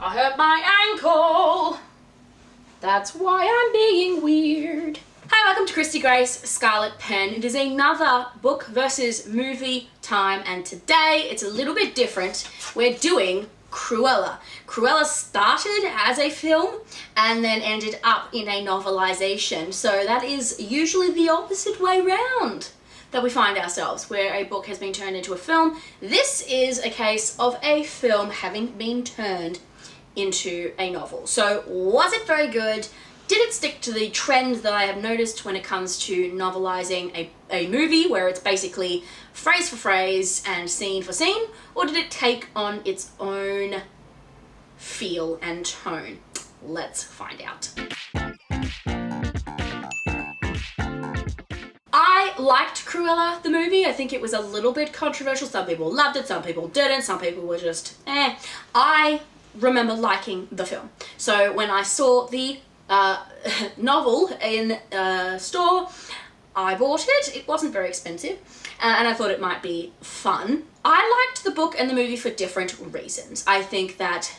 I hurt my ankle. That's why I'm being weird. Hi, welcome to Christy Grace Scarlet Pen. It is another book versus movie time, and today it's a little bit different. We're doing Cruella. Cruella started as a film and then ended up in a novelization. So that is usually the opposite way round that we find ourselves, where a book has been turned into a film. This is a case of a film having been turned into a novel. So was it very good? Did it stick to the trend that I have noticed when it comes to novelizing a movie, where it's basically phrase for phrase and scene for scene? Or did it take on its own feel and tone? Let's find out. I liked Cruella, the movie. I think it was a little bit controversial. Some people loved it, some people didn't, some people were just eh. I remember liking the film. So when I saw the novel in a store, I bought it. It wasn't very expensive, and I thought it might be fun. I liked the book and the movie for different reasons. I think that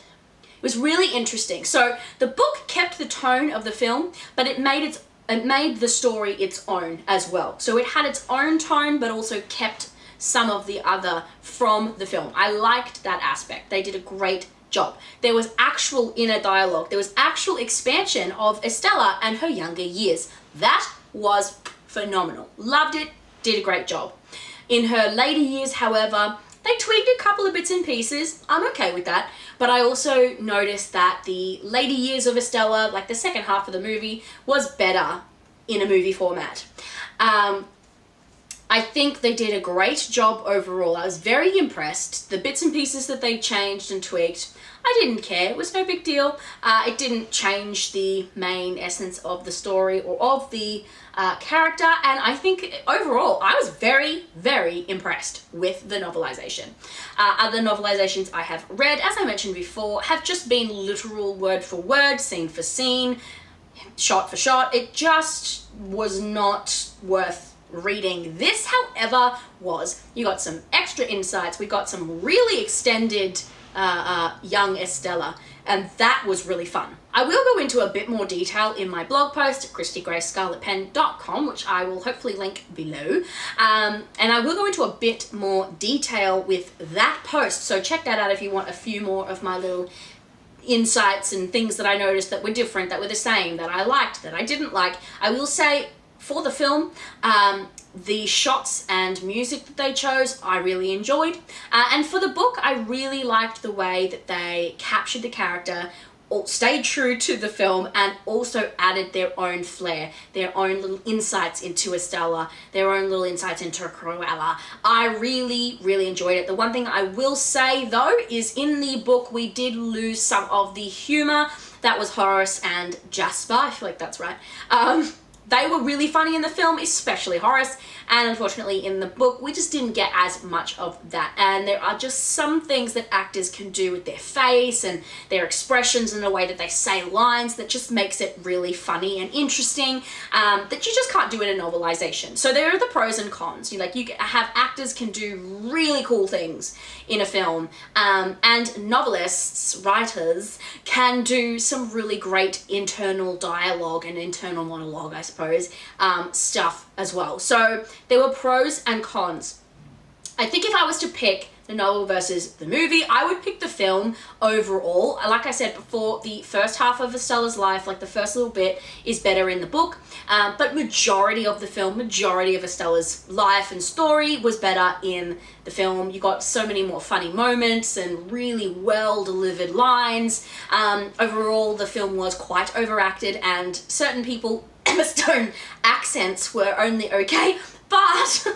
it was really interesting. So the book kept the tone of the film, but it made the story its own as well. So it had its own tone, but also kept some of the other from the film. I liked that aspect. They did a great job. There was actual inner dialogue. There was actual expansion of Estella and her younger years. That was phenomenal. Loved it. Did a great job. In her later years, however, they tweaked a couple of bits and pieces. I'm okay with that. But I also noticed that the later years of Estella, like the second half of the movie, was better in a movie format. I think they did a great job overall. I was very impressed. The bits and pieces that they changed and tweaked, I didn't care. It was no big deal. It didn't change the main essence of the story or of the character. And I think overall, I was very, very impressed with the novelization. Other novelizations I have read, as I mentioned before, have just been literal word for word, scene for scene, shot for shot. It just was not worth reading. This, however, was. You got some extra insights. We got some really extended young Estella, and that was really fun. I will go into a bit more detail in my blog post at christygracescarletpen.com, which I will hopefully link below, and I will go into a bit more detail with that post, so check that out if you want a few more of my little insights and things that I noticed that were different, that were the same, that I liked, that I didn't like. I will say, for the film, the shots and music that they chose, I really enjoyed. And for the book, I really liked the way that they captured the character, stayed true to the film, and also added their own flair, their own little insights into Estella, their own little insights into Cruella. I really, really enjoyed it. The one thing I will say, though, is in the book, we did lose some of the humor. That was Horace and Jasper. I feel like that's right. They were really funny in the film, especially Horace, and unfortunately in the book we just didn't get as much of that. And there are just some things that actors can do with their face and their expressions and the way that they say lines that just makes it really funny and interesting, that you just can't do in a novelization. So there are the pros and cons. You have actors can do really cool things in a film, and novelists, writers, can do some really great internal dialogue and internal monologue, I suppose, stuff as well. So there were pros and cons. I think if I was to pick the novel versus the movie, I would pick the film overall. Like I said before, the first half of Estella's life, like the first little bit, is better in the book, but majority of the film, majority of Estella's life and story was better in the film. You got so many more funny moments and really well delivered lines. Overall, the film was quite overacted, and certain people, Emma Stone accents were only okay, but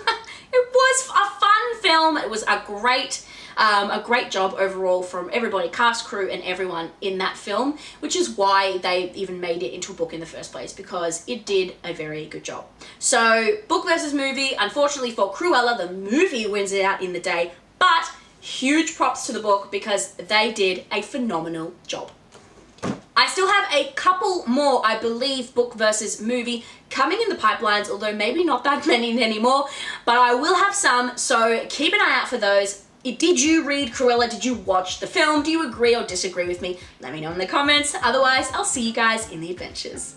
it was a fun film. It was a great job overall from everybody, cast, crew, and everyone in that film, which is why they even made it into a book in the first place, because it did a very good job. So book versus movie, unfortunately for Cruella, the movie wins it out in the day, but huge props to the book because they did a phenomenal job. I still have a couple more, I believe, book versus movie coming in the pipelines, although maybe not that many anymore, but I will have some, so keep an eye out for those. Did you read Cruella? Did you watch the film? Do you agree or disagree with me? Let me know in the comments. Otherwise, I'll see you guys in the adventures.